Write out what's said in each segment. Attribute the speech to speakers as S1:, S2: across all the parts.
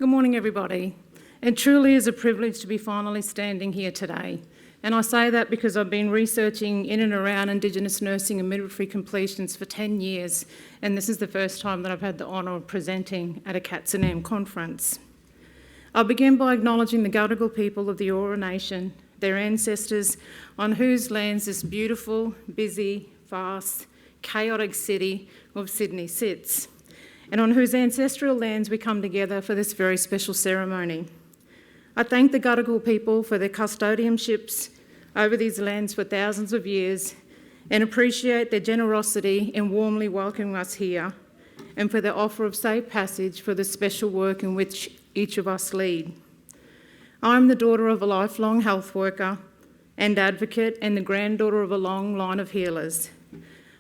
S1: Good morning, everybody. It truly is a privilege to be finally standing here today. And I say that because I've been researching in and around Indigenous nursing and midwifery completions for 10 years, and this is the first time that I've had the honour of presenting at a KNS conference. I'll begin by acknowledging the Gadigal people of the Eora Nation, their ancestors, on whose lands this beautiful, busy, vast, chaotic city of Sydney sits, and on whose ancestral lands we come together for this very special ceremony. I thank the Gadigal people for their custodianships over these lands for thousands of years and appreciate their generosity in warmly welcoming us here and for their offer of safe passage for the special work in which each of us lead. I'm the daughter of a lifelong health worker and advocate and the granddaughter of a long line of healers.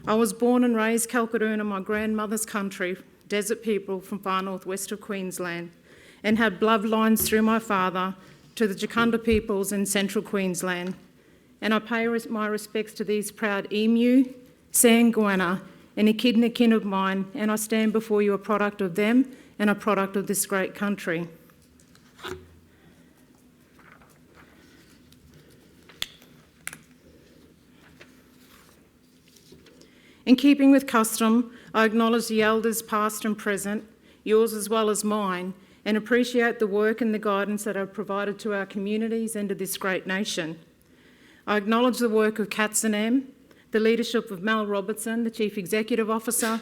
S1: I was born and raised Kalkadoon, my grandmother's country, desert people from far northwest of Queensland, and had bloodlines through my father to the Jacunda peoples in central Queensland. And I pay my respects to these proud Emu, Sangwana, and Echidna kin of mine, and I stand before you a product of them and a product of this great country. In keeping with custom, I acknowledge the elders past and present, yours as well as mine, and appreciate the work and the guidance that are provided to our communities and to this great nation. I acknowledge the work of KNS, the leadership of Mel Robertson, the Chief Executive Officer,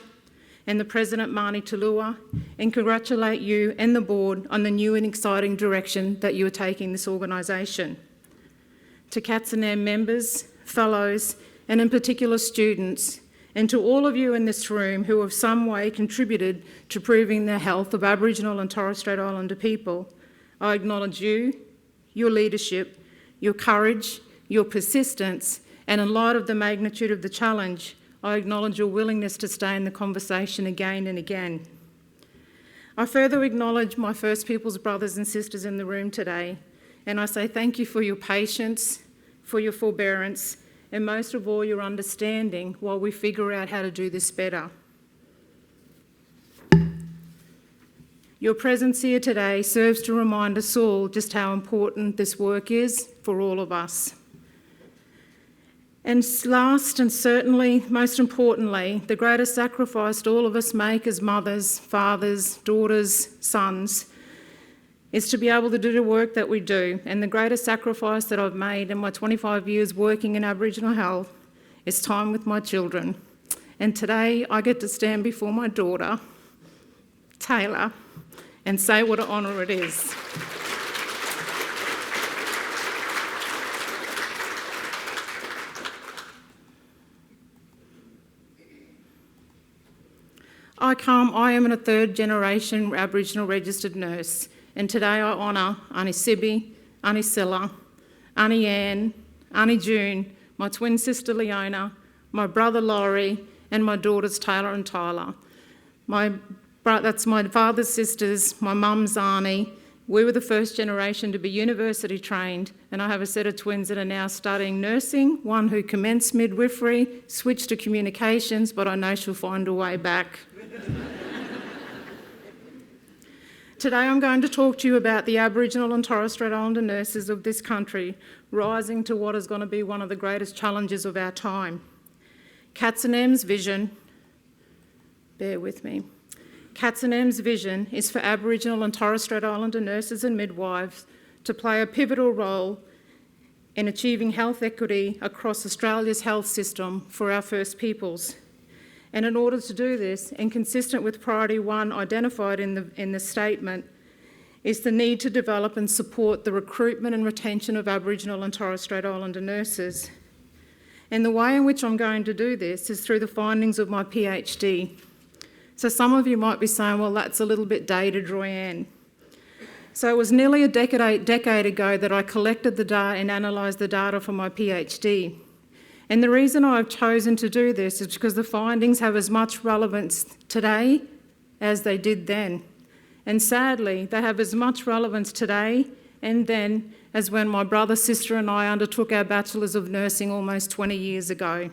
S1: and the President Marnie Tulua, and congratulate you and the board on the new and exciting direction that you are taking this organisation. To KNS members, fellows, and in particular students, and to all of you in this room who have some way contributed to improving the health of Aboriginal and Torres Strait Islander people, I acknowledge you, your leadership, your courage, your persistence, and in light of the magnitude of the challenge, I acknowledge your willingness to stay in the conversation again and again. I further acknowledge my First Peoples brothers and sisters in the room today, and I say thank you for your patience, for your forbearance, and most of all, your understanding while we figure out how to do this better. Your presence here today serves to remind us all just how important this work is for all of us. And last and certainly most importantly, the greatest sacrifice all of us make as mothers, fathers, daughters, sons, is to be able to do the work that we do. And the greatest sacrifice that I've made in my 25 years working in Aboriginal health is time with my children. And today I get to stand before my daughter, Taylor, and say what an honour it is. I am a third generation Aboriginal registered nurse, and today I honour Auntie Sibby, Auntie Silla, Auntie Anne, Auntie June, my twin sister Leona, my brother Laurie, and my daughters Taylor and Tyler. That's my father's sisters, my mum's auntie. We were the first generation to be university trained, and I have a set of twins that are now studying nursing, one who commenced midwifery, switched to communications, but I know she'll find her way back. Today I'm going to talk to you about the Aboriginal and Torres Strait Islander nurses of this country rising to what is going to be one of the greatest challenges of our time. KNS's vision, bear with me, KNS's vision is for Aboriginal and Torres Strait Islander nurses and midwives to play a pivotal role in achieving health equity across Australia's health system for our First Peoples. And in order to do this, and consistent with Priority 1 identified in the statement, is the need to develop and support the recruitment and retention of Aboriginal and Torres Strait Islander nurses. And the way in which I'm going to do this is through the findings of my PhD. So some of you might be saying, well, that's a little bit dated, Roianne. So it was nearly a decade ago that I collected the data and analysed the data for my PhD. And the reason I've chosen to do this is because the findings have as much relevance today as they did then. And sadly, they have as much relevance today and then as when my brother, sister and I undertook our Bachelors of Nursing almost 20 years ago.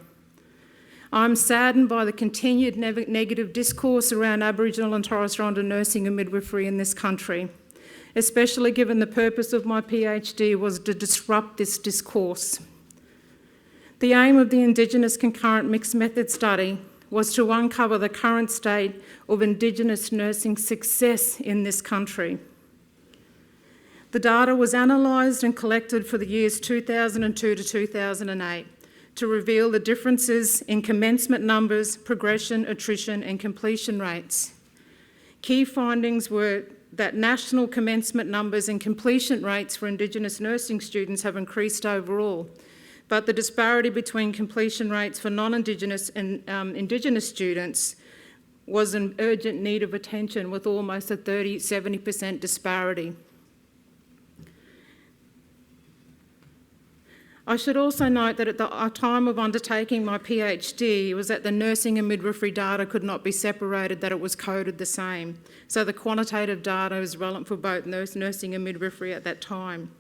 S1: I'm saddened by the continued negative discourse around Aboriginal and Torres Strait Islander nursing and midwifery in this country. especially given the purpose of my PhD was to disrupt this discourse. The aim of the Indigenous Concurrent Mixed Method study was to uncover the current state of Indigenous nursing success in this country. The data was analysed and collected for the years 2002 to 2008 to reveal the differences in commencement numbers, progression, attrition and completion rates. Key findings were that national commencement numbers and completion rates for Indigenous nursing students have increased overall, but the disparity between completion rates for non-Indigenous and Indigenous students was in urgent need of attention, with almost a 70% disparity. I should also note that at the time of undertaking my PhD, it was that the nursing and midwifery data could not be separated, that it was coded the same. So the quantitative data is relevant for both nursing and midwifery at that time.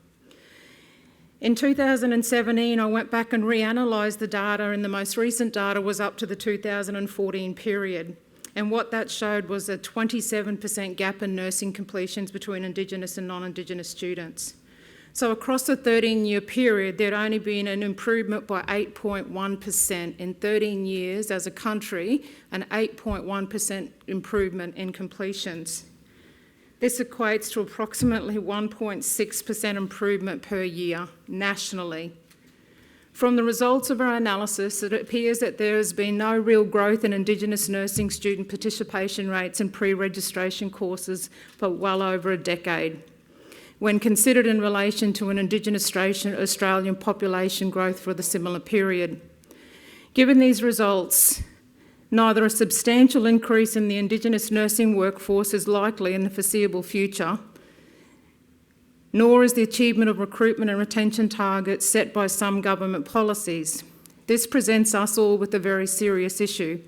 S1: In 2017, I went back and reanalysed the data, and the most recent data was up to the 2014 period. And what that showed was a 27% gap in nursing completions between Indigenous and non-Indigenous students. So across the 13-year period, there'd only been an improvement by 8.1% in 13 years as a country, an 8.1% improvement in completions. This equates to approximately 1.6% improvement per year nationally. From the results of our analysis, it appears that there has been no real growth in Indigenous nursing student participation rates in pre-registration courses for well over a decade, when considered in relation to an Indigenous Australian population growth for the similar period. Given these results, neither a substantial increase in the Indigenous nursing workforce is likely in the foreseeable future, nor is the achievement of recruitment and retention targets set by some government policies. This presents us all with a very serious issue,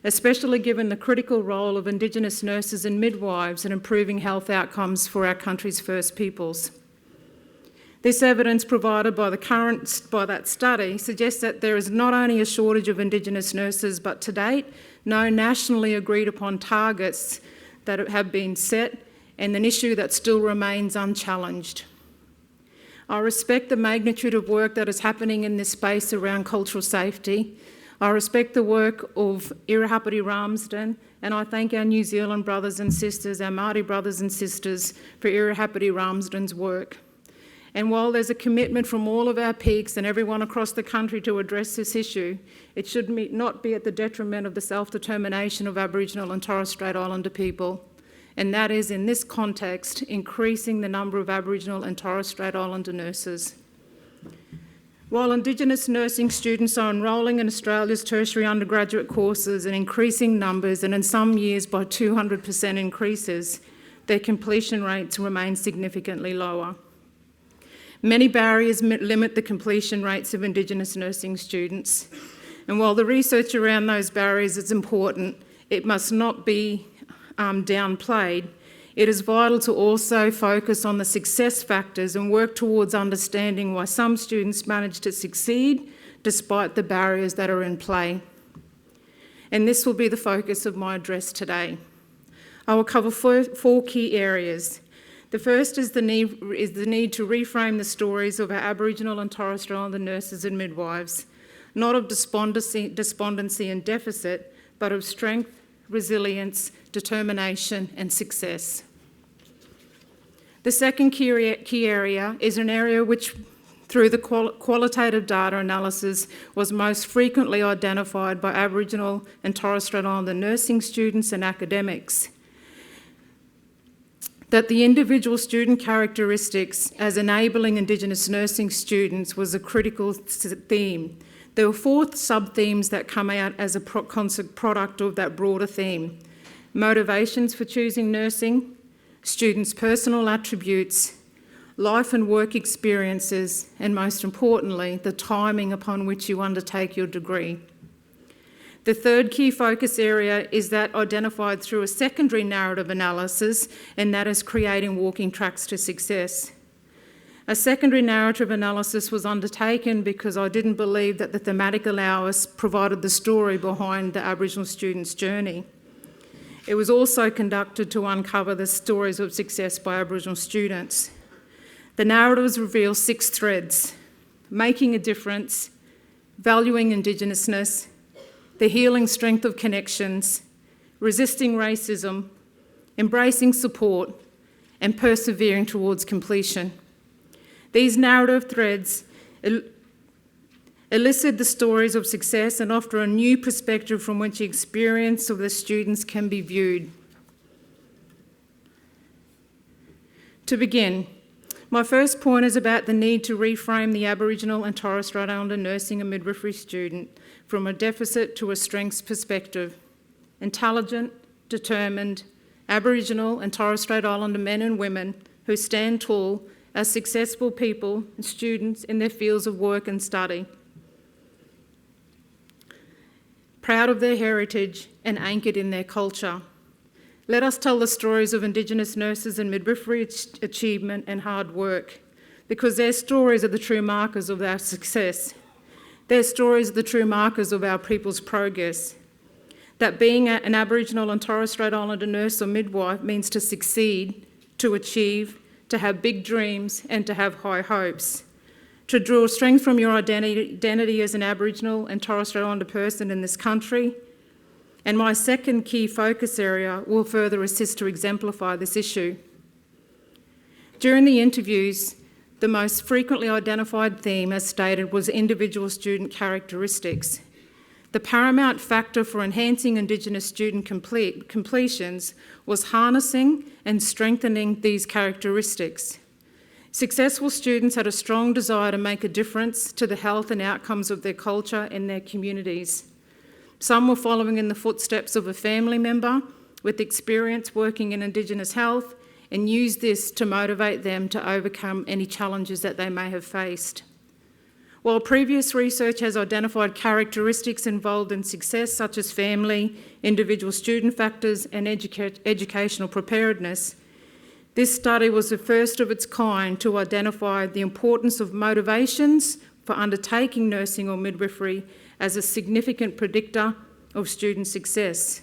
S1: especially given the critical role of Indigenous nurses and midwives in improving health outcomes for our country's First Peoples. This evidence provided by that study suggests that there is not only a shortage of Indigenous nurses, but to date, no nationally agreed upon targets that have been set, and an issue that still remains unchallenged. I respect the magnitude of work that is happening in this space around cultural safety. I respect the work of Irihapati Ramsden, and I thank our New Zealand brothers and sisters, our Māori brothers and sisters, for Irihapati Ramsden's work. And while there's a commitment from all of our peaks and everyone across the country to address this issue, it should not be at the detriment of the self-determination of Aboriginal and Torres Strait Islander people. And that is, in this context, increasing the number of Aboriginal and Torres Strait Islander nurses. While Indigenous nursing students are enrolling in Australia's tertiary undergraduate courses in increasing numbers, and in some years by 200% increases, their completion rates remain significantly lower. Many barriers limit the completion rates of Indigenous nursing students, and while the research around those barriers is important, it must not be downplayed. It is vital to also focus on the success factors and work towards understanding why some students manage to succeed despite the barriers that are in play. And this will be the focus of my address today. I will cover four key areas. The first is the need to reframe the stories of our Aboriginal and Torres Strait Islander nurses and midwives, not of despondency and deficit, but of strength, resilience, determination and success. The second key area is an area which, through the qualitative data analysis, was most frequently identified by Aboriginal and Torres Strait Islander nursing students and academics. That the individual student characteristics as enabling Indigenous nursing students was a critical theme. There were four sub-themes that come out as a product of that broader theme: motivations for choosing nursing, students' personal attributes, life and work experiences, and most importantly, the timing upon which you undertake your degree. The third key focus area is that identified through a secondary narrative analysis, and that is creating walking tracks to success. A secondary narrative analysis was undertaken because I didn't believe that the thematic allowance provided the story behind the Aboriginal student's journey. It was also conducted to uncover the stories of success by Aboriginal students. The narratives reveal 6 threads: making a difference, valuing Indigenousness, the healing strength of connections, resisting racism, embracing support, and persevering towards completion. These narrative threads elicit the stories of success and offer a new perspective from which the experience of the students can be viewed. To begin, my first point is about the need to reframe the Aboriginal and Torres Strait Islander nursing and midwifery student from a deficit to a strengths perspective. Intelligent, determined, Aboriginal and Torres Strait Islander men and women who stand tall as successful people and students in their fields of work and study, proud of their heritage and anchored in their culture. Let us tell the stories of Indigenous nurses and midwifery achievement and hard work, because their stories are the true markers of our success. Their stories are the true markers of our people's progress. That being an Aboriginal and Torres Strait Islander nurse or midwife means to succeed, to achieve, to have big dreams and to have high hopes. To draw strength from your identity as an Aboriginal and Torres Strait Islander person in this country. And my second key focus area will further assist to exemplify this issue. During the interviews, the most frequently identified theme, as stated, was individual student characteristics. The paramount factor for enhancing Indigenous student completions was harnessing and strengthening these characteristics. Successful students had a strong desire to make a difference to the health and outcomes of their culture and their communities. Some were following in the footsteps of a family member with experience working in Indigenous health and used this to motivate them to overcome any challenges that they may have faced. While previous research has identified characteristics involved in success such as family, individual student factors and educational preparedness, this study was the first of its kind to identify the importance of motivations for undertaking nursing or midwifery as a significant predictor of student success.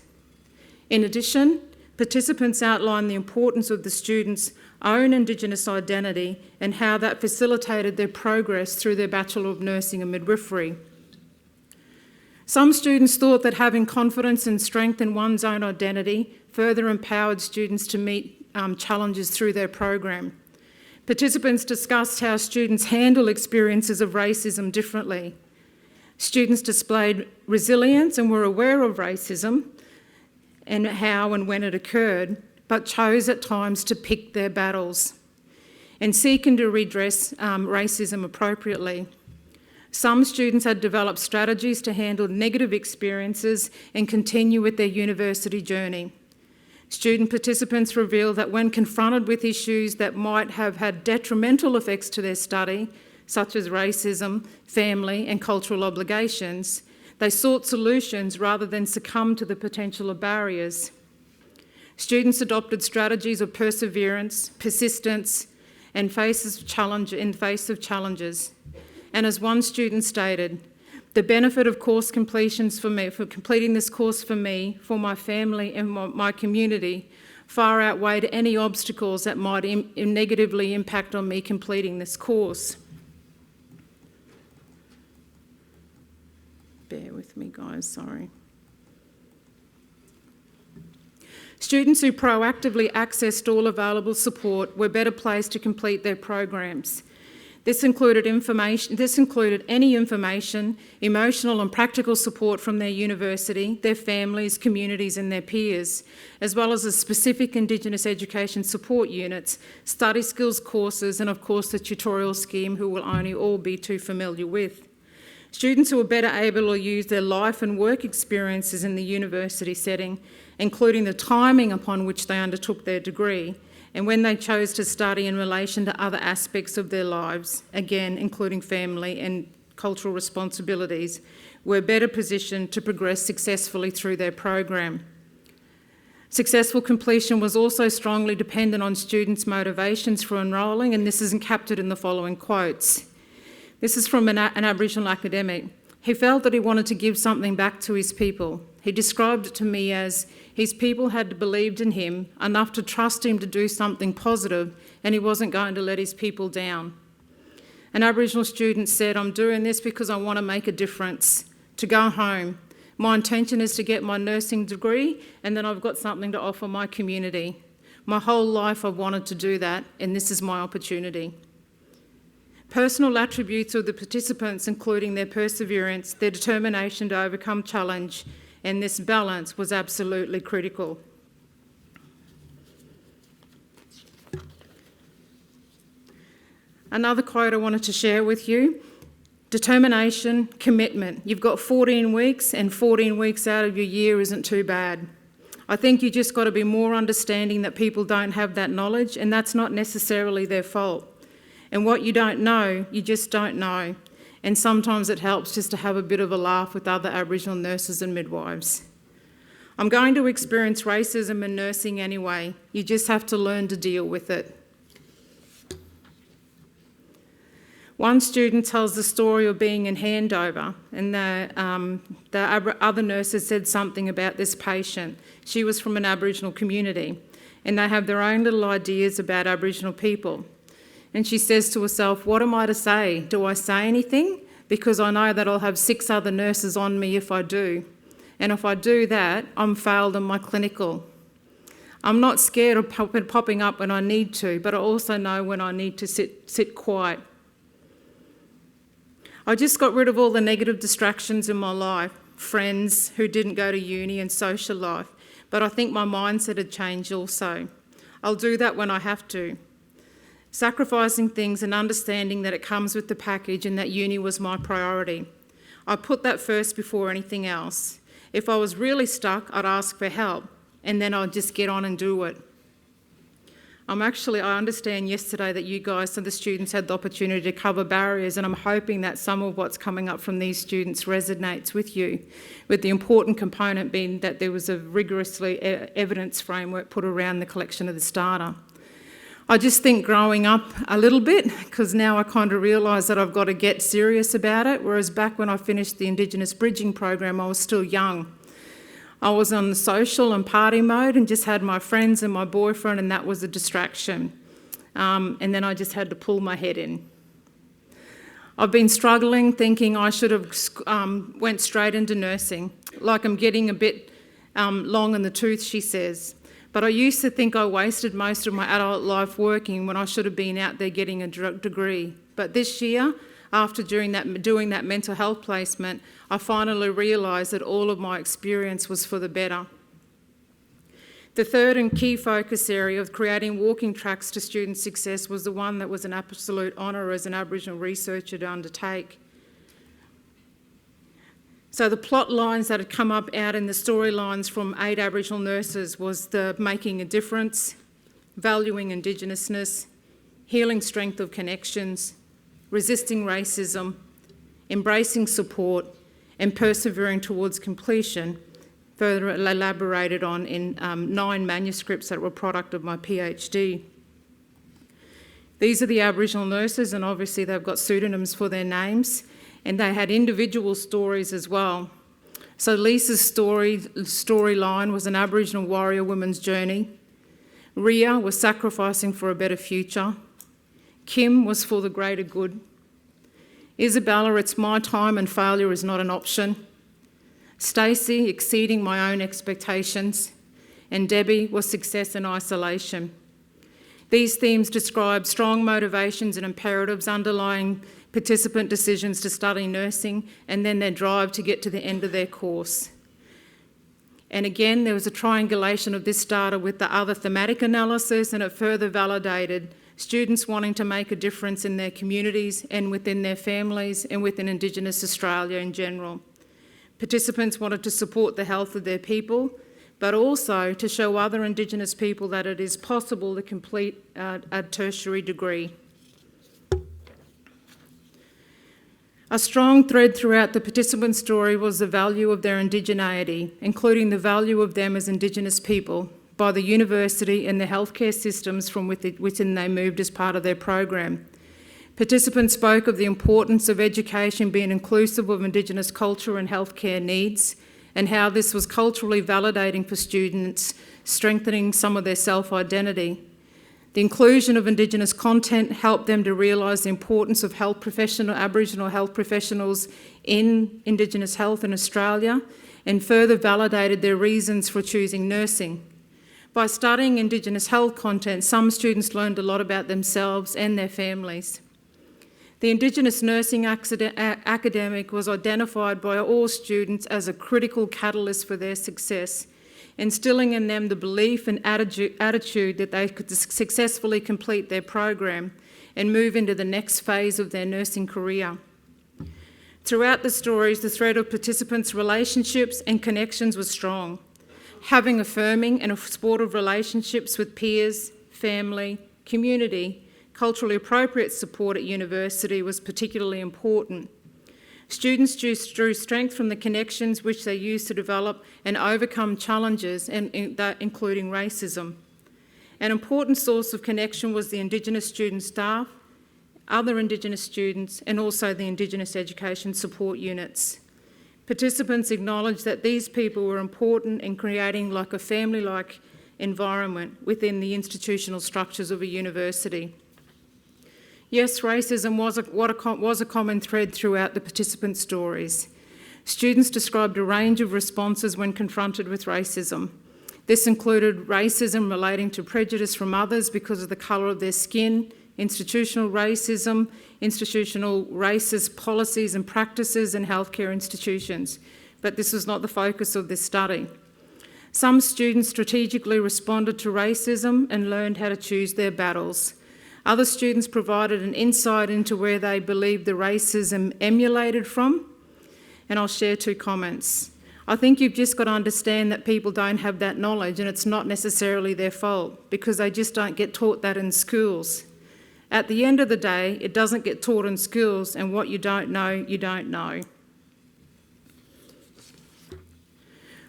S1: In addition, participants outlined the importance of the students' own Indigenous identity and how that facilitated their progress through their Bachelor of Nursing and Midwifery. Some students thought that having confidence and strength in one's own identity further empowered students to meet challenges through their program. Participants discussed how students handle experiences of racism differently. Students displayed resilience and were aware of racism and how and when it occurred, but chose at times to pick their battles and seeking to redress racism appropriately. Some students had developed strategies to handle negative experiences and continue with their university journey. Student participants revealed that when confronted with issues that might have had detrimental effects to their study, such as racism, family and cultural obligations, they sought solutions rather than succumb to the potential of barriers. Students adopted strategies of perseverance, persistence, and in face of challenges. And as one student stated, the benefit of course completions for me, for completing this course for me, for my family and my community, far outweighed any obstacles that might negatively impact on me completing this course. Bear with me, guys, sorry. Students who proactively accessed all available support were better placed to complete their programs. This included any information, emotional and practical support from their university, their families, communities and their peers, as well as the specific Indigenous education support units, study skills courses and of course the tutorial scheme, who will only all be too familiar with. Students who were better able to use their life and work experiences in the university setting, including the timing upon which they undertook their degree, and when they chose to study in relation to other aspects of their lives, again including family and cultural responsibilities, were better positioned to progress successfully through their program. Successful completion was also strongly dependent on students' motivations for enrolling, and this isn't captured in the following quotes. This is from an Aboriginal academic. He felt that he wanted to give something back to his people. He described it to me as his people had believed in him enough to trust him to do something positive, and he wasn't going to let his people down. An Aboriginal student said, "I'm doing this because I want to make a difference, to go home. My intention is to get my nursing degree, and then I've got something to offer my community. My whole life I've wanted to do that, and this is my opportunity." Personal attributes of the participants, including their perseverance, their determination to overcome challenge, and this balance was absolutely critical. Another quote I wanted to share with you: determination, commitment. You've got 14 weeks, and 14 weeks out of your year isn't too bad. I think you just got to be more understanding that people don't have that knowledge, and that's not necessarily their fault. And what you don't know, you just don't know. And sometimes it helps just to have a bit of a laugh with other Aboriginal nurses and midwives. I'm going to experience racism in nursing anyway. You just have to learn to deal with it. One student tells the story of being in handover, and the other nurses said something about this patient. She was from an Aboriginal community, and they have their own little ideas about Aboriginal people. And she says to herself, "What am I to say? Do I say anything? Because I know that I'll have 6 other nurses on me if I do. And if I do that, I'm failed in my clinical. I'm not scared of popping up when I need to, but I also know when I need to sit quiet. I just got rid of all the negative distractions in my life, friends who didn't go to uni and social life, but I think my mindset had changed also. I'll do that when I have to. Sacrificing things and understanding that it comes with the package and that uni was my priority. I put that first before anything else. If I was really stuck, I'd ask for help, and then I'd just get on and do it. I understand yesterday that you guys and the students had the opportunity to cover barriers, and I'm hoping that some of what's coming up from these students resonates with you, with the important component being that there was a rigorously evidence framework put around the collection of this data. I just think growing up a little bit, because now I kind of realise that I've got to get serious about it, whereas back when I finished the Indigenous bridging program, I was still young. I was on the social and party mode and just had my friends and my boyfriend, and that was a distraction. And then I just had to pull my head in. I've been struggling, thinking I should have went straight into nursing, like I'm getting a bit long in the tooth, she says. But I used to think I wasted most of my adult life working when I should have been out there getting a degree. But this year, after doing that mental health placement, I finally realised that all of my experience was for the better. The third and key focus area of creating walking tracks to student success was the one that was an absolute honour as an Aboriginal researcher to undertake. So the plot lines that had come up out in the storylines from 8 Aboriginal nurses was the making a difference, valuing Indigenousness, healing strength of connections, resisting racism, embracing support, and persevering towards completion, further elaborated on in 9 manuscripts that were a product of my PhD. These are the Aboriginal nurses, and obviously they've got pseudonyms for their names, and they had individual stories as well. So Lisa's storyline was an Aboriginal warrior woman's journey. Ria was sacrificing for a better future. Kim was for the greater good. Isabella, it's my time and failure is not an option. Stacey, exceeding my own expectations. And Debbie was success in isolation. These themes describe strong motivations and imperatives underlying participant decisions to study nursing, and then their drive to get to the end of their course. And again, there was a triangulation of this data with the other thematic analysis, and it further validated students wanting to make a difference in their communities and within their families and within Indigenous Australia in general. Participants wanted to support the health of their people, but also to show other Indigenous people that it is possible to complete a tertiary degree. A strong thread throughout the participant story was the value of their indigeneity, including the value of them as Indigenous people, by the university and the healthcare systems from within they moved as part of their program. Participants spoke of the importance of education being inclusive of Indigenous culture and healthcare needs, and how this was culturally validating for students, strengthening some of their self-identity. The inclusion of Indigenous content helped them to realise the importance of Aboriginal health professionals in Indigenous health in Australia, and further validated their reasons for choosing nursing. By studying Indigenous health content, some students learned a lot about themselves and their families. The Indigenous nursing academic was identified by all students as a critical catalyst for their success, instilling in them the belief and attitude that they could successfully complete their program and move into the next phase of their nursing career. Throughout the stories, the thread of participants' relationships and connections was strong. Having affirming and supportive relationships with peers, family, community, culturally appropriate support at university was particularly important. Students drew strength from the connections which they used to develop and overcome challenges, including racism. An important source of connection was the Indigenous student staff, other Indigenous students, and also the Indigenous education support units. Participants acknowledged that these people were important in creating a family-like environment within the institutional structures of a university. Yes, racism was a common thread throughout the participant stories. Students described a range of responses when confronted with racism. This included racism relating to prejudice from others because of the colour of their skin, institutional racism, institutional racist policies and practices in healthcare institutions, but this was not the focus of this study. Some students strategically responded to racism and learned how to choose their battles. Other students provided an insight into where they believed the racism emulated from, and I'll share 2 comments. I think you've just got to understand that people don't have that knowledge, and it's not necessarily their fault because they just don't get taught that in schools. At the end of the day, it doesn't get taught in schools, and what you don't know, you don't know.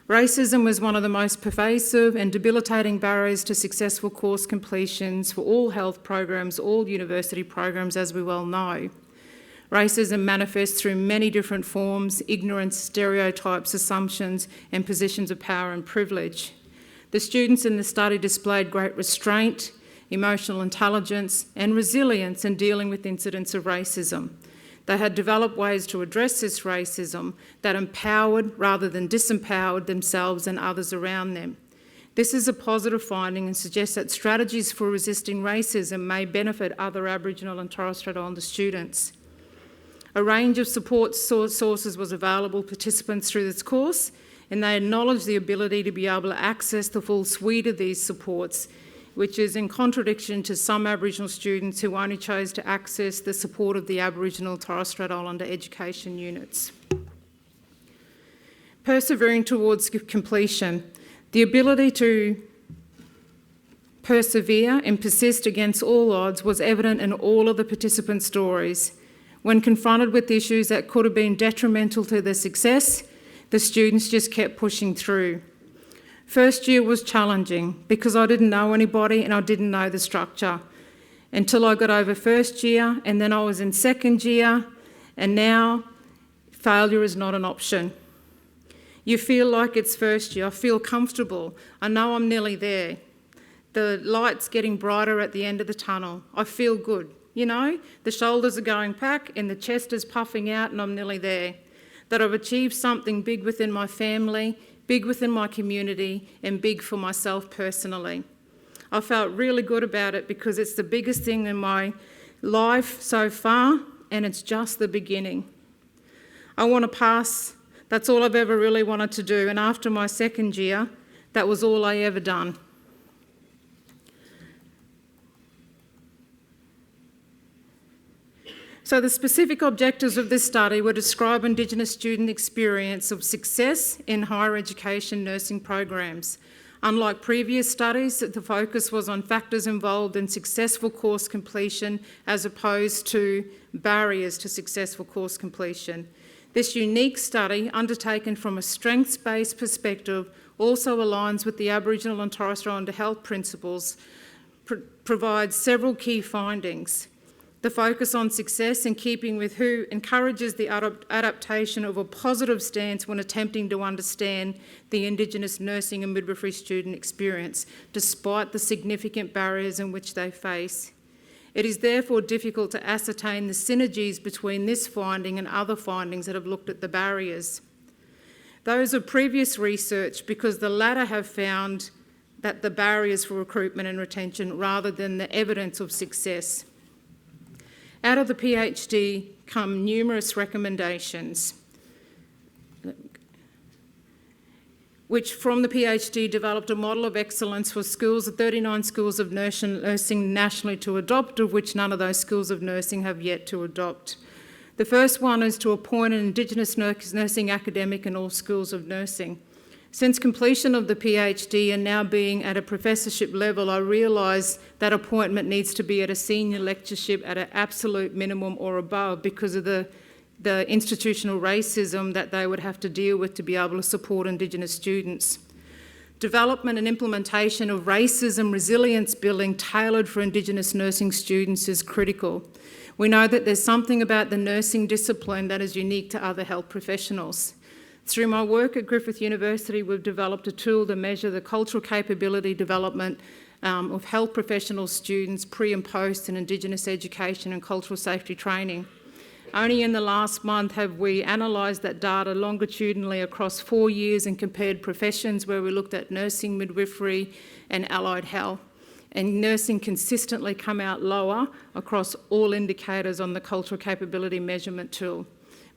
S1: Racism was one of the most pervasive and debilitating barriers to successful course completions for all health programs, all university programs, as we well know. Racism manifests through many different forms: ignorance, stereotypes, assumptions, and positions of power and privilege. The students in the study displayed great restraint, emotional intelligence, and resilience in dealing with incidents of racism. They had developed ways to address this racism that empowered rather than disempowered themselves and others around them. This is a positive finding and suggests that strategies for resisting racism may benefit other Aboriginal and Torres Strait Islander students. A range of support sources was available to participants through this course, and they acknowledged the ability to be able to access the full suite of these supports, which is in contradiction to some Aboriginal students who only chose to access the support of the Aboriginal Torres Strait Islander education units. Persevering towards completion. The ability to persevere and persist against all odds was evident in all of the participant stories. When confronted with issues that could have been detrimental to their success, the students just kept pushing through. First year was challenging because I didn't know anybody and I didn't know the structure until I got over first year, and then I was in second year, and now failure is not an option. You feel like it's first year. I feel comfortable. I know I'm nearly there. The light's getting brighter at the end of the tunnel. I feel good. You know, the shoulders are going back and the chest is puffing out and I'm nearly there. That I've achieved something big within my family, big within my community, and big for myself personally. I felt really good about it because it's the biggest thing in my life so far, and it's just the beginning. I want to pass. That's all I've ever really wanted to do, and after my second year, that was all I ever done. So the specific objectives of this study were to describe Indigenous student experience of success in higher education nursing programs. Unlike previous studies, the focus was on factors involved in successful course completion as opposed to barriers to successful course completion. This unique study, undertaken from a strengths-based perspective, also aligns with the Aboriginal and Torres Strait Islander health principles, provides several key findings. The focus on success, in keeping with who, encourages the adaptation of a positive stance when attempting to understand the Indigenous nursing and midwifery student experience, despite the significant barriers in which they face. It is therefore difficult to ascertain the synergies between this finding and other findings that have looked at the barriers. Those of previous research, because the latter have found that the barriers for recruitment and retention rather than the evidence of success. Out of the PhD come numerous recommendations, which from the PhD developed a model of excellence for schools, 39 schools of nursing nationally to adopt, of which none of those schools of nursing have yet to adopt. The first one is to appoint an Indigenous nursing academic in all schools of nursing. Since completion of the PhD and now being at a professorship level, I realise that appointment needs to be at a senior lectureship at an absolute minimum or above because of the institutional racism that they would have to deal with to be able to support Indigenous students. Development and implementation of racism resilience building tailored for Indigenous nursing students is critical. We know that there's something about the nursing discipline that is unique to other health professionals. Through my work at Griffith University, we've developed a tool to measure the cultural capability development of health professional students pre and post in Indigenous education and cultural safety training. Only in the last month have we analysed that data longitudinally across 4 years and compared professions where we looked at nursing, midwifery and allied health. And nursing consistently come out lower across all indicators on the cultural capability measurement tool.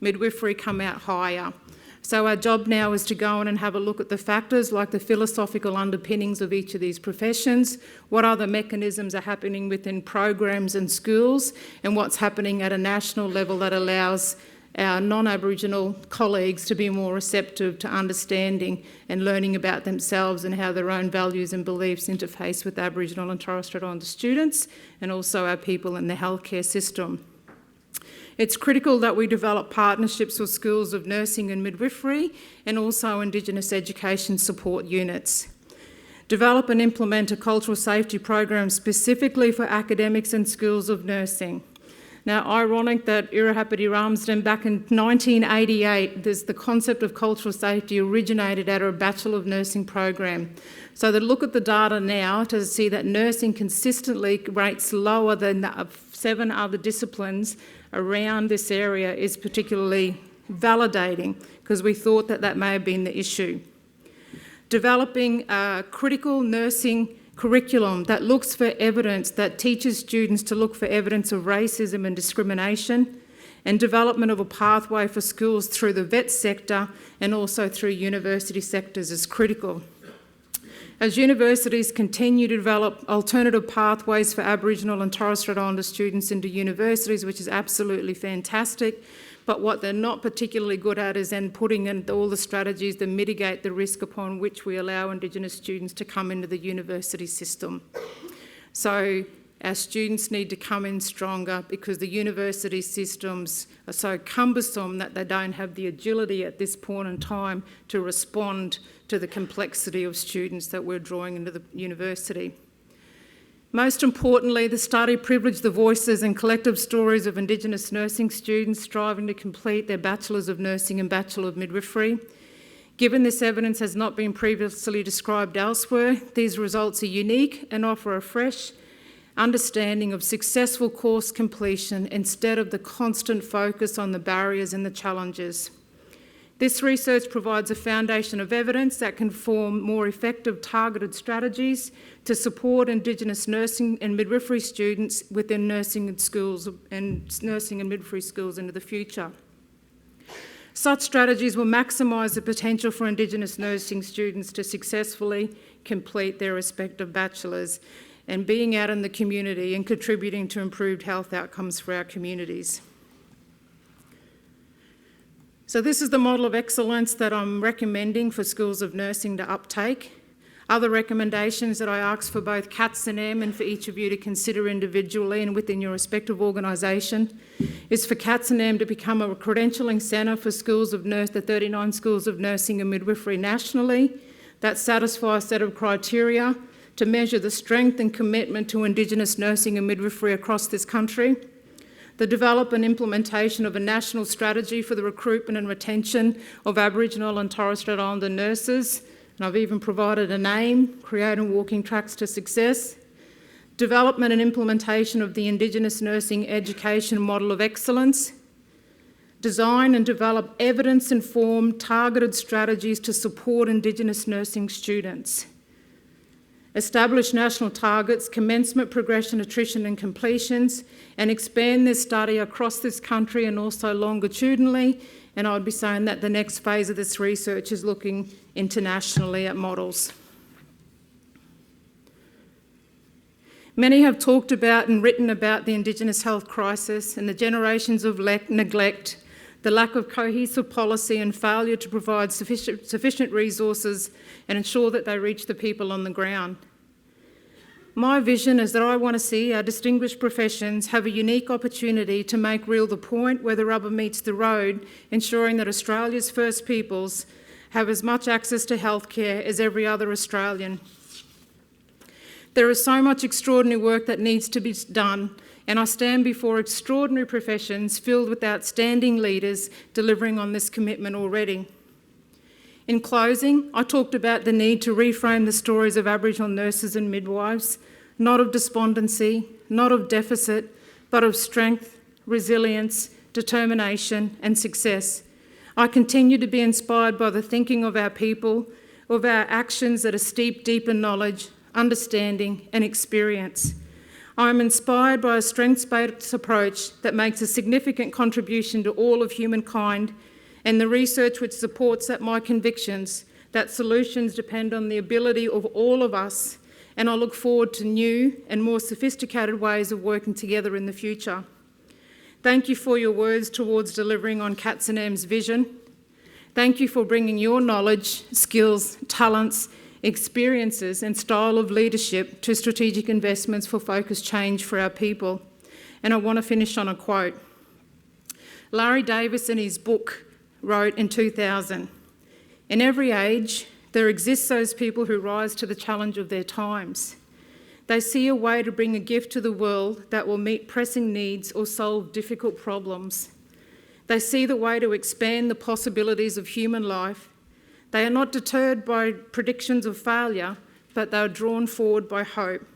S1: Midwifery come out higher. So our job now is to go in and have a look at the factors like the philosophical underpinnings of each of these professions, what other mechanisms are happening within programs and schools, and what's happening at a national level that allows our non-Aboriginal colleagues to be more receptive to understanding and learning about themselves and how their own values and beliefs interface with Aboriginal and Torres Strait Islander students and also our people in the healthcare system. It's critical that we develop partnerships with schools of nursing and midwifery and also Indigenous education support units. Develop and implement a cultural safety program specifically for academics and schools of nursing. Now, ironic that Irahapati Ramsden back in 1988, the concept of cultural safety originated at a Bachelor of Nursing program. So to look at the data now to see that nursing consistently rates lower than 7 other disciplines around this area is particularly validating because we thought that that may have been the issue. Developing a critical nursing curriculum that looks for evidence, that teaches students to look for evidence of racism and discrimination, and development of a pathway for schools through the vet sector and also through university sectors is critical. As universities continue to develop alternative pathways for Aboriginal and Torres Strait Islander students into universities, which is absolutely fantastic, but what they're not particularly good at is then putting in all the strategies that mitigate the risk upon which we allow Indigenous students to come into the university system. So our students need to come in stronger because the university systems are so cumbersome that they don't have the agility at this point in time to respond to the complexity of students that we're drawing into the university. Most importantly, the study privileged the voices and collective stories of Indigenous nursing students striving to complete their Bachelors of Nursing and Bachelor of Midwifery. Given this evidence has not been previously described elsewhere, these results are unique and offer a fresh understanding of successful course completion instead of the constant focus on the barriers and the challenges. This research provides a foundation of evidence that can form more effective targeted strategies to support Indigenous nursing and midwifery students within nursing and schools and nursing and midwifery schools into the future. Such strategies will maximise the potential for Indigenous nursing students to successfully complete their respective bachelors and being out in the community and contributing to improved health outcomes for our communities. So this is the model of excellence that I'm recommending for schools of nursing to uptake. Other recommendations that I ask for both CATS and M and for each of you to consider individually and within your respective organisation is for CATS and M to become a credentialling centre for schools of the 39 schools of nursing and midwifery nationally that satisfy a set of criteria to measure the strength and commitment to Indigenous nursing and midwifery across this country. the development and implementation of a national strategy for the recruitment and retention of Aboriginal and Torres Strait Islander nurses, and I've even provided a name, Creating Walking Tracks to Success. Development and implementation of the Indigenous nursing education model of excellence. Design and develop evidence-informed, targeted strategies to support Indigenous nursing students. Establish national targets, commencement, progression, attrition and completions, and expand this study across this country and also longitudinally. And I would be saying that the next phase of this research is looking internationally at models. Many have talked about and written about the Indigenous health crisis and the generations of neglect, the lack of cohesive policy and failure to provide sufficient resources and ensure that they reach the people on the ground. My vision is that I want to see our distinguished professions have a unique opportunity to make real the point where the rubber meets the road, ensuring that Australia's First Peoples have as much access to healthcare as every other Australian. There is so much extraordinary work that needs to be done, and I stand before extraordinary professions filled with outstanding leaders delivering on this commitment already. In closing, I talked about the need to reframe the stories of Aboriginal nurses and midwives, not of despondency, not of deficit, but of strength, resilience, determination and success. I continue to be inspired by the thinking of our people, of our actions that are steeped deep in knowledge, understanding and experience. I am inspired by a strengths-based approach that makes a significant contribution to all of humankind, and the research which supports that my convictions that solutions depend on the ability of all of us, and I look forward to new and more sophisticated ways of working together in the future. Thank you for your words towards delivering on KNS's vision. Thank you for bringing your knowledge, skills, talents, experiences and style of leadership to strategic investments for focused change for our people. And I want to finish on a quote. Larry Davis in his book wrote in 2000, "In every age, there exists those people who rise to the challenge of their times. They see a way to bring a gift to the world that will meet pressing needs or solve difficult problems. They see the way to expand the possibilities of human life. They are not deterred by predictions of failure, but they are drawn forward by hope.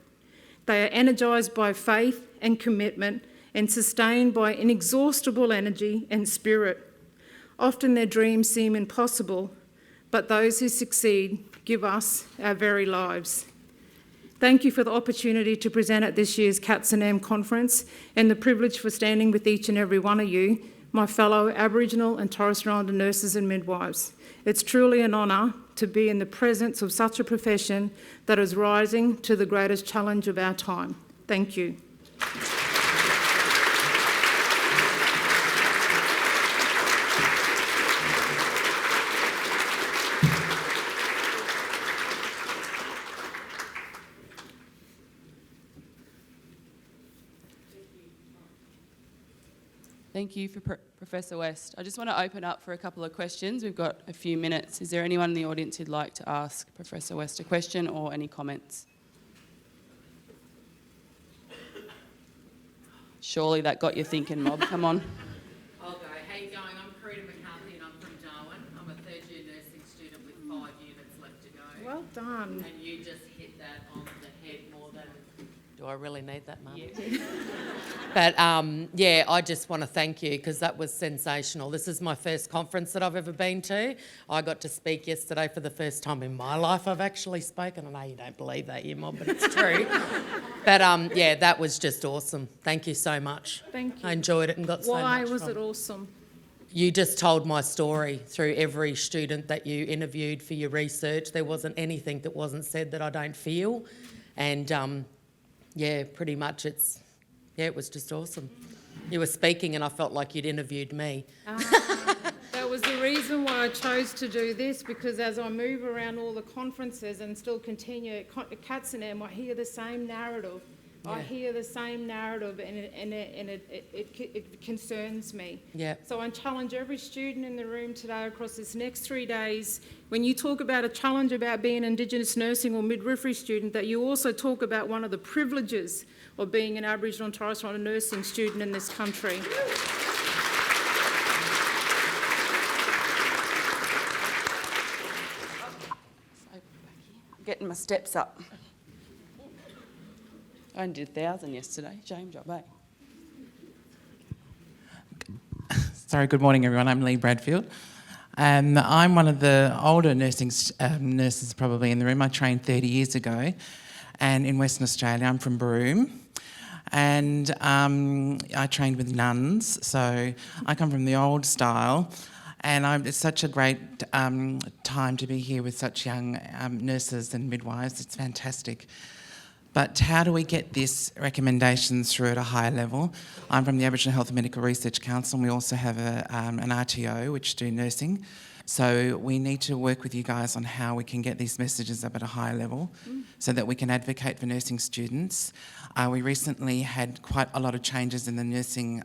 S1: They are energised by faith and commitment and sustained by inexhaustible energy and spirit. Often their dreams seem impossible, but those who succeed give us our very lives." Thank you for the opportunity to present at this year's KNS conference and the privilege for standing with each and every one of you, my fellow Aboriginal and Torres Strait Islander nurses and midwives. It's truly an honour to be in the presence of such a profession that is rising to the greatest challenge of our time. Thank you.
S2: Thank you for Professor West. I just want to open up for a couple of questions. We've got a few minutes. Is there anyone in the audience who'd like to ask Professor West a question or any comments? Surely that got you thinking, Mob. Come on.
S3: I'll go. How you going? I'm Carita McCarthy and I'm from Darwin. I'm a third-year nursing student with 5 units left to go.
S1: Well done.
S3: And you just hit that on the head more than...
S4: Do I really need that, Mum?
S3: Yeah.
S4: But yeah, I just want to thank you because that was sensational. This is my first conference that I've ever been to. I got to speak yesterday for the first time in my life. I've actually spoken. I know you don't believe that, you Mob, but it's true. But yeah, that was just awesome. Thank you so much.
S1: Thank you.
S4: I enjoyed it and got so much
S1: Why was
S4: from
S1: it awesome?
S4: You just told my story through every student that you interviewed for your research. There wasn't anything that wasn't said that I don't feel. And yeah, pretty much it was just awesome. You were speaking and I felt like you'd interviewed me.
S1: That was the reason why I chose to do this, because as I move around all the conferences and still continue at KNS, I hear the same narrative I hear the same narrative, and it concerns me.
S4: Yeah.
S1: So I challenge every student in the room today across this next 3 days, when you talk about a challenge about being an Indigenous nursing or midwifery student, that you also talk about one of the privileges of being an Aboriginal and Torres Strait Islander nursing student in this country.
S2: Getting my steps up. I only did 1,000 yesterday. Shame job, eh?
S5: Sorry, good morning everyone. I'm Lee Bradfield. I'm one of the older nurses probably in the room. I trained 30 years ago, and in Western Australia. I'm from Broome, and I trained with nuns, so I come from the old style. And it's such a great time to be here with such young nurses and midwives. It's fantastic. But how do we get this recommendations through at a higher level? I'm from the Aboriginal Health and Medical Research Council, and we also have an RTO which do nursing. So we need to work with you guys on how we can get these messages up at a higher level so that we can advocate for nursing students. We recently had quite a lot of changes in the nursing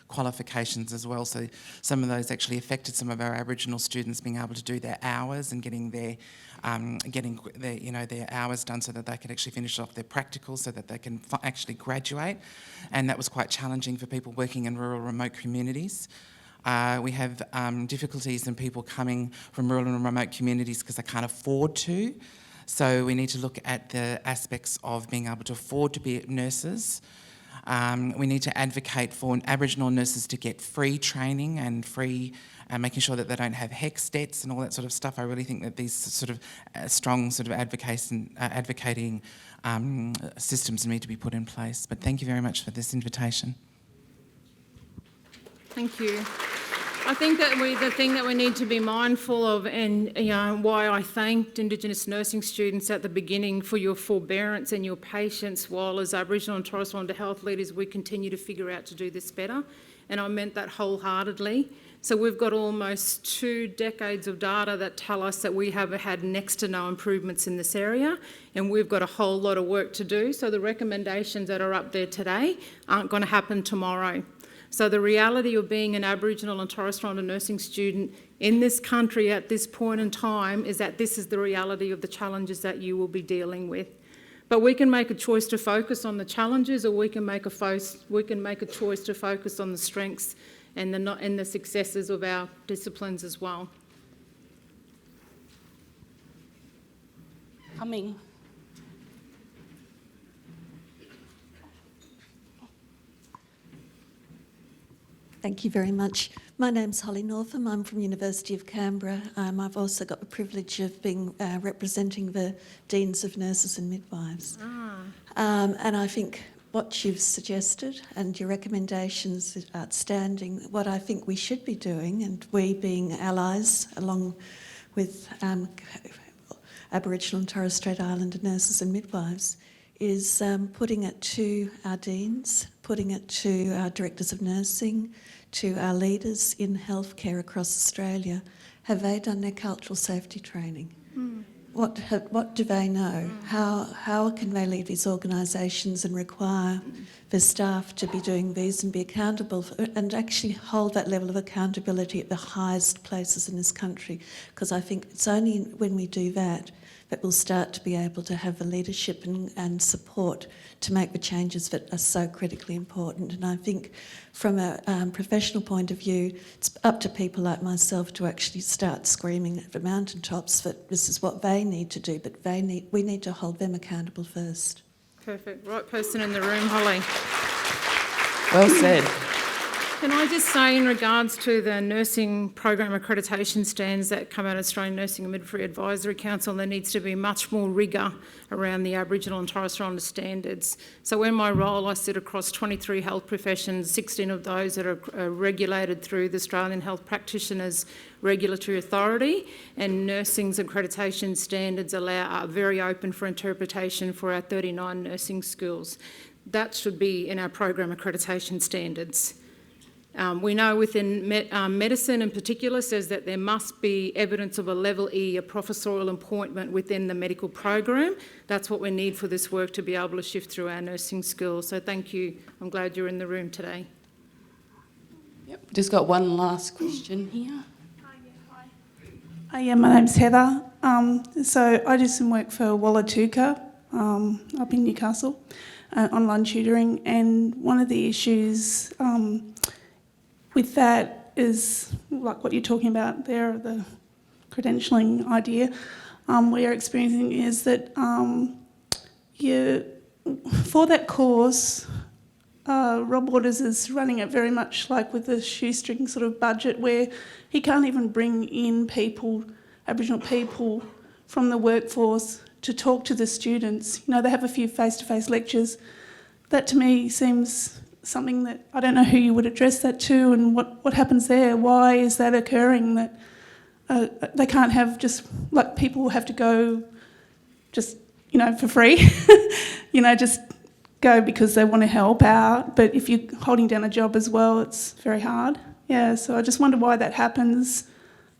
S5: qualifications as well. So some of those actually affected some of our Aboriginal students being able to do their hours and getting their hours done so that they could actually finish off their practicals so that they can actually graduate. And that was quite challenging for people working in rural, remote communities. We have difficulties in people coming from rural and remote communities because they can't afford to. So we need to look at the aspects of being able to afford to be nurses. We need to advocate for Aboriginal nurses to get free training and free making sure that they don't have HECS debts and all that sort of stuff. I really think that these sort of strong sort of advocating systems need to be put in place. But thank you very much for this invitation.
S1: Thank you. I think that the thing that we need to be mindful of, and why I thanked Indigenous nursing students at the beginning for your forbearance and your patience, while as Aboriginal and Torres Strait Islander health leaders we continue to figure out to do this better, and I meant that wholeheartedly. So we've got almost 2 decades of data that tell us that we have had next to no improvements in this area, and we've got a whole lot of work to do. So the recommendations that are up there today aren't going to happen tomorrow. So the reality of being an Aboriginal and Torres Strait Islander nursing student in this country at this point in time is that this is the reality of the challenges that you will be dealing with. But we can make a choice to focus on the challenges, or we can make a choice to focus on the strengths and the successes of our disciplines as well.
S2: Coming.
S6: Thank you very much. My name's Holly Northam. I'm from University of Canberra. I've also got the privilege of being representing the Deans of Nurses and Midwives. And I think what you've suggested and your recommendations is outstanding. What I think we should be doing, and we being allies along with Aboriginal and Torres Strait Islander nurses and midwives, is putting it to our deans, putting it to our directors of nursing, to our leaders in healthcare across Australia. Have they done their cultural safety training? What do they know? How can they lead these organisations and require the staff to be doing these and be accountable and actually hold that level of accountability at the highest places in this country? Because I think it's only when we do that that we'll start to be able to have the leadership and support to make the changes that are so critically important. And I think from a professional point of view, it's up to people like myself to actually start screaming at the mountaintops that this is what they need to do, but we need to hold them accountable first.
S1: Perfect. Right person in the room, Holly.
S2: Well said.
S1: Can I just say, in regards to the nursing program accreditation standards that come out of Australian Nursing and Midwifery Advisory Council, there needs to be much more rigour around the Aboriginal and Torres Strait Islander standards. So in my role, I sit across 23 health professions, 16 of those that are regulated through the Australian Health Practitioners Regulatory Authority, and nursing's accreditation standards are very open for interpretation for our 39 nursing schools. That should be in our program accreditation standards. We know within medicine in particular says that there must be evidence of a level E, a professorial appointment within the medical program. That's what we need for this work to be able to shift through our nursing schools. So thank you. I'm glad you're in the room today.
S2: Yep. Just got one last question here.
S7: Yeah, my name's Heather. So I do some work for Wallatuka up in Newcastle, online tutoring, and one of the issues with that is like what you're talking about there, the credentialing idea we're experiencing is that for that course, Rob Waters is running it very much like with the shoestring sort of budget where he can't even bring in people, Aboriginal people from the workforce to talk to the students. You know, they have a few face-to-face lectures. That to me seems something that I don't know who you would address that to and what happens there. Why is that occurring that they can't have just, like people have to go just, you know, for free, you know, just go because they want to help out, but if you're holding down a job as well, it's very hard. Yeah, so I just wonder why that happens.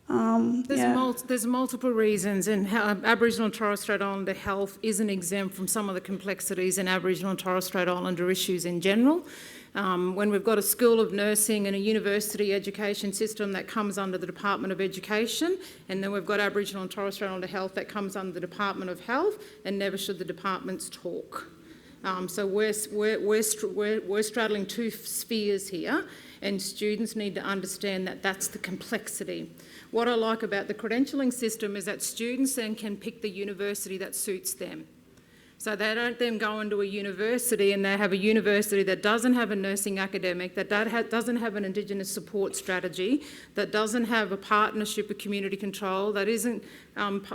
S1: There's multiple reasons, and how Aboriginal and Torres Strait Islander health isn't exempt from some of the complexities in Aboriginal and Torres Strait Islander issues in general. When we've got a school of nursing and a university education system that comes under the Department of Education, and then we've got Aboriginal and Torres Strait Islander health that comes under the Department of Health, and never should the departments talk. So we're straddling two spheres here, and students need to understand that that's the complexity. What I like about the credentialing system is that students then can pick the university that suits them. So they don't then go into a university and they have a university that doesn't have a nursing academic, that doesn't have an Indigenous support strategy, that doesn't have a partnership with community control, that isn't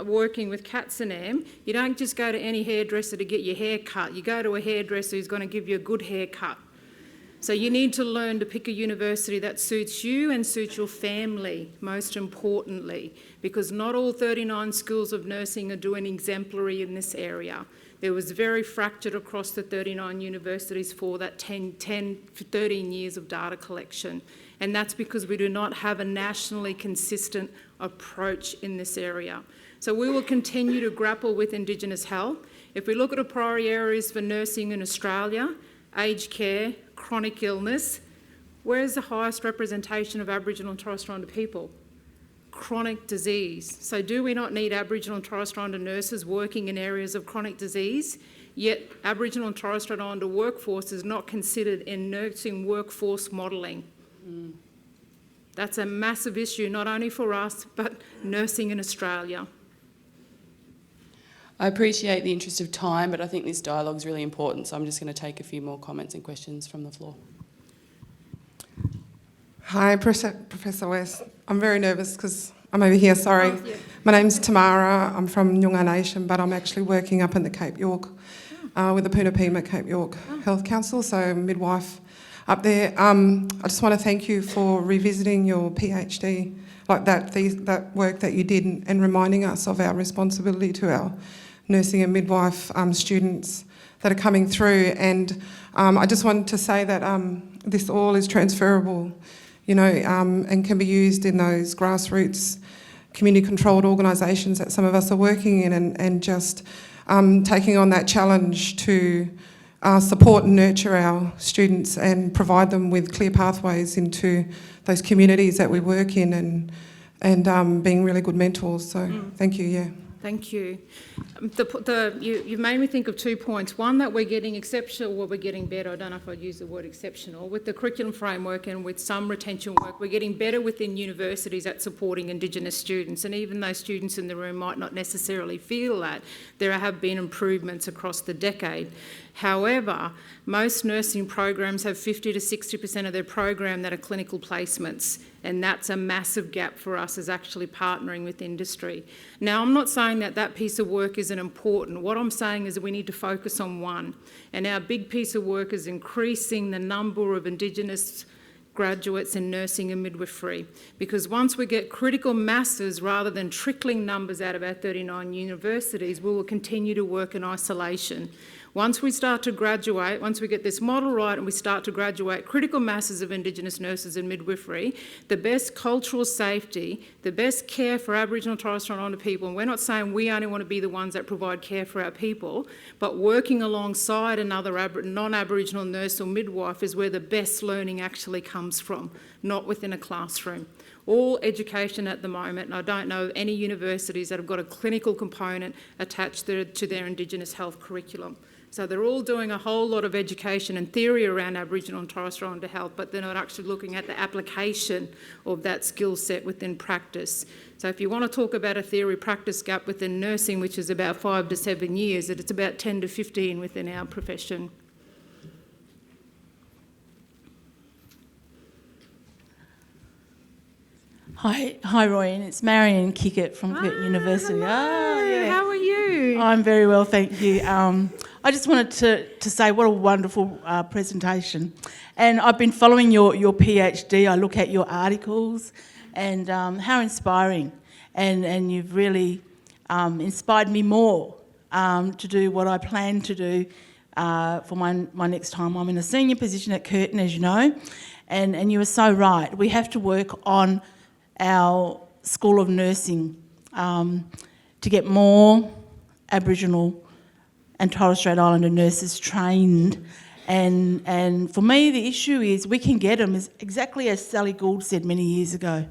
S1: working with CATSNM. You don't just go to any hairdresser to get your hair cut. You go to a hairdresser who's going to give you a good haircut. So you need to learn to pick a university that suits you and suits your family, most importantly, because not all 39 schools of nursing are doing exemplary in this area. It was very fractured across the 39 universities for that 13 years of data collection. And that's because we do not have a nationally consistent approach in this area. So we will continue to grapple with Indigenous health. If we look at the priority areas for nursing in Australia, aged care, chronic illness, where's the highest representation of Aboriginal and Torres Strait Islander people? Chronic disease. So do we not need Aboriginal and Torres Strait Islander nurses working in areas of chronic disease? Yet Aboriginal and Torres Strait Islander workforce is not considered in nursing workforce modelling. That's a massive issue, not only for us, but nursing in Australia.
S2: I appreciate the interest of time, but I think this dialogue is really important, so I'm just going to take a few more comments and questions from the floor.
S8: Hi, Professor West. I'm very nervous because I'm over here, sorry.
S1: Oh, yeah.
S8: My name's Tamara. I'm from Noongar Nation, but I'm actually working up in the Cape York with the Poonapima Cape York Health Council, so midwife up there. I just want to thank you for revisiting your PhD, like that work that you did, and reminding us of our responsibility to our nursing and midwife students that are coming through. And I just wanted to say that this all is transferable, you know, and can be used in those grassroots, community-controlled organisations that some of us are working in, and just taking on that challenge to support and nurture our students and provide them with clear pathways into those communities that we work in, and being really good mentors. So thank you, yeah.
S1: Thank you. You've made me think of 2 points. One, that we're getting exceptional, or we're getting better. I don't know if I'd use the word exceptional. With the curriculum framework and with some retention work, we're getting better within universities at supporting Indigenous students. And even though students in the room might not necessarily feel that, there have been improvements across the decade. However, most nursing programs have 50 to 60% of their program that are clinical placements, and that's a massive gap for us as actually partnering with industry. Now, I'm not saying that that piece of work isn't important. What I'm saying is that we need to focus on one, and our big piece of work is increasing the number of Indigenous graduates in nursing and midwifery, because once we get critical masses rather than trickling numbers out of our 39 universities, we will continue to work in isolation. Once we start to graduate, once we get this model right and we start to graduate critical masses of Indigenous nurses in midwifery, the best cultural safety, the best care for Aboriginal and Torres Strait Islander people, and we're not saying we only want to be the ones that provide care for our people, but working alongside another non-Aboriginal nurse or midwife is where the best learning actually comes from, not within a classroom. All education at the moment, and I don't know any universities that have got a clinical component attached to their Indigenous health curriculum. So they're all doing a whole lot of education and theory around Aboriginal and Torres Strait Islander health, but they're not actually looking at the application of that skill set within practice. So if you want to talk about a theory-practice gap within nursing, which is about 5 to 7 years, it's about 10 to 15 within our profession.
S9: Hi, Roianne. It's Marion Kickett from Curtin University.
S1: Hello.
S9: Yeah.
S1: How are you?
S9: I'm very well, thank you. I just wanted to say what a wonderful presentation. And I've been following your PhD. I look at your articles and how inspiring. And you've really inspired me more to do what I plan to do for my next time. I'm in a senior position at Curtin, as you know. And you were so right. We have to work on our School of Nursing to get more Aboriginal and Torres Strait Islander nurses trained. And for me, the issue is we can get them, exactly as Sally Gould said many years ago.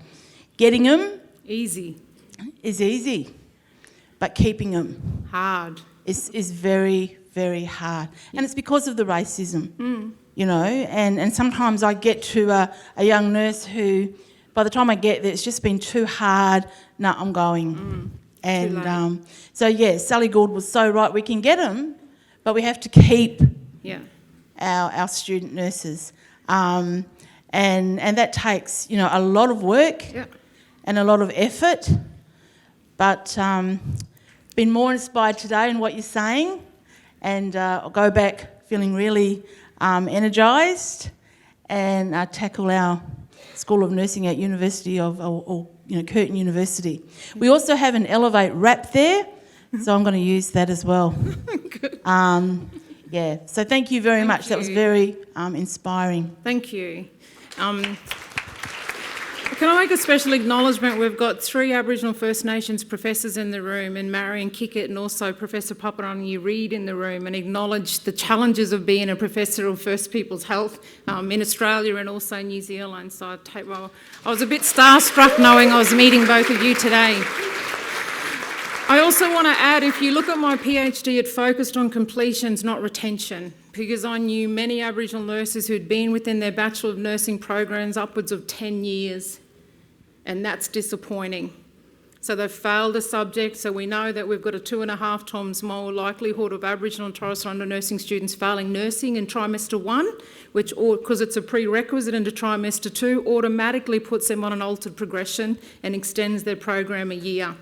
S9: Getting them is easy, but keeping them
S1: hard
S9: is very, very hard. And it's because of the racism, you know, and sometimes I get to a young nurse who, by the time I get there, it's just been too hard. No, I'm going. And so, yeah, Sally Gould was so right. We can get them, but we have to keep our student nurses. And that takes, you know, a lot of work and a lot of effort. But been more inspired today in what you're saying. And I'll go back feeling really energised and tackle our School of Nursing at University of, or Curtin University. We also have an Elevate wrap there, so I'm going to use that as well.
S1: Good.
S9: So thank you very much. That was very inspiring.
S1: Thank you. Can I make a special acknowledgement? We've got 3 Aboriginal First Nations professors in the room, and Marion Kickett and also Professor Paparangi Reid in the room, and acknowledge the challenges of being a professor of First Peoples Health in Australia and also New Zealand. So I was a bit starstruck knowing I was meeting both of you today. I also want to add, if you look at my PhD, it focused on completions, not retention, because I knew many Aboriginal nurses who'd been within their Bachelor of Nursing programs upwards of 10 years. And that's disappointing. So they've failed a subject, so we know that we've got a 2.5 times more likelihood of Aboriginal and Torres Strait Islander nursing students failing nursing in trimester 1, which, because it's a prerequisite into trimester 2, automatically puts them on an altered progression and extends their program a year.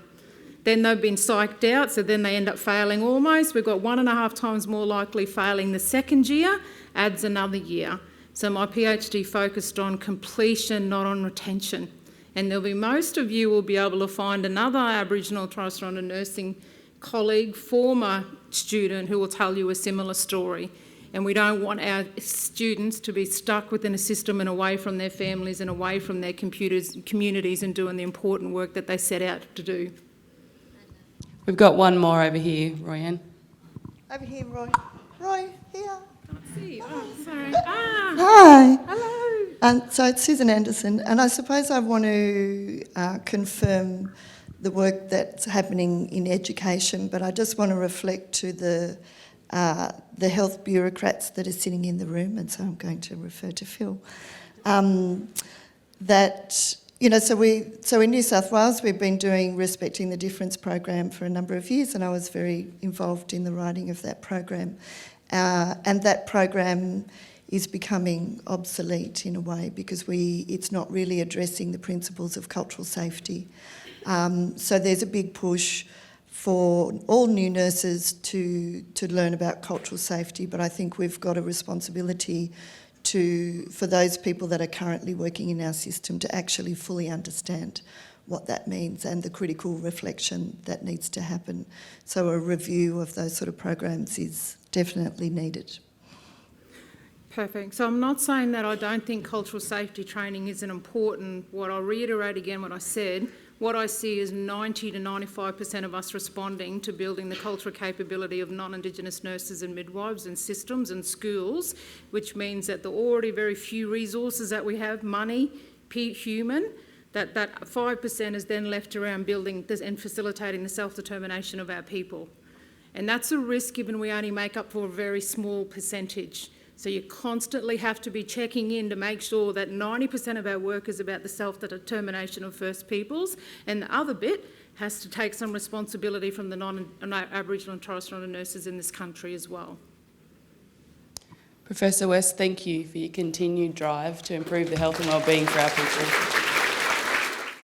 S1: Then they've been psyched out, so then they end up failing almost. We've got 1.5 times more likely failing the second year, adds another year. So my PhD focused on completion, not on retention. And there'll be, most of you will be able to find another Aboriginal Torres Strait Islander nursing colleague, former student, who will tell you a similar story. And we don't want our students to be stuck within a system and away from their families and away from their communities and doing the important work that they set out to do.
S2: We've got one more over here, Roianne.
S10: Over here, Roy. Roy, here.
S1: Can't see. Oh, sorry.
S10: Hi.
S1: Hello.
S10: So it's Susan Anderson, and I suppose I want to confirm the work that's happening in education, but I just want to reflect to the health bureaucrats that are sitting in the room, and so I'm going to refer to Phil. That, you know, so in New South Wales we've been doing Respecting the Difference program for a number of years, and I was very involved in the writing of that program. And that program is becoming obsolete in a way because it's not really addressing the principles of cultural safety. So there's a big push for all new nurses to learn about cultural safety, but I think we've got a responsibility for those people that are currently working in our system to actually fully understand what that means and the critical reflection that needs to happen. So a review of those sort of programs is definitely needed.
S1: Perfect. So I'm not saying that I don't think cultural safety training isn't important. What I'll reiterate again what I said, what I see is 90 to 95% of us responding to building the cultural capability of non-Indigenous nurses and midwives and systems and schools, which means that the already very few resources that we have, money, human, that 5% is then left around building this and facilitating the self-determination of our people. And that's a risk given we only make up for a very small percentage. So you constantly have to be checking in to make sure that 90% of our work is about the self-determination of First Peoples, and the other bit has to take some responsibility from the non-Aboriginal and Torres Strait Islander nurses in this country as well.
S2: Professor West, thank you for your continued drive to improve the health and wellbeing for our people.